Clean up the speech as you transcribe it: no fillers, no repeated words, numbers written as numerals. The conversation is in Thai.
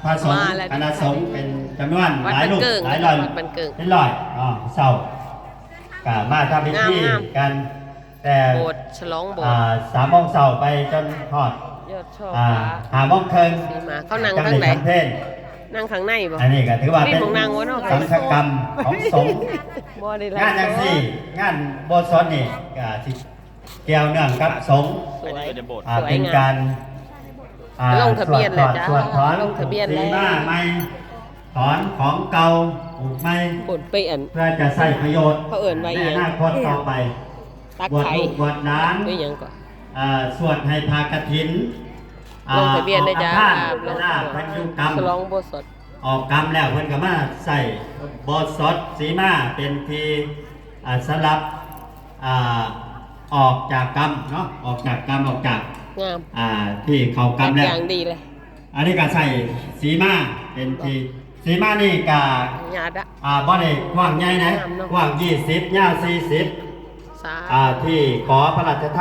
พระสงฆ์คณะสงฆ์เป็นจำนวนหลายรูปหลายร้อยเป็นร้อยเศร้ากะมาทำพิธีกันแต่โบสถ์ฉลองโบสถ์3 โมงเช้าไปจนทอดยอดช่อ5 โมงครึ่งเขานั่งข้างไหนนั่งข้างในบ่อันนี้ก็ถือว่าเป็นสังฆกรรมของสงฆ์งานอย่างสี่งานโบสถ์นี่ก็สิเกี่ยวเนื่องกับสงฆ์เป็นการลงทะเบียนเลยจ้าสวดถอนลงทะเบียนแล้วไม่ถอนของเก่าปลูกไม่เพื่อจะใช้ประโยชน์ในอนาคตต่อไปบวชลูกบวชหลานสวดให้พากฐินลงทะเบียนได้จ้าลงพันธุกรรมฉลองโบสถ์ออกกรรมแล้วเพิ่นก็มาใส่โบสถ์สีมาเป็นที่สำหรับออกจากกรรมเนาะออกจากกรรมออกจากที่เขากรรมแล้วอย่างดีเลยอันนี้ก็ใส่สีมาเป็นที่สีมานี่ก็บ่ได้กว้างใหญ่นะกว้าง20ยาว40ที่ขอพระราชทาน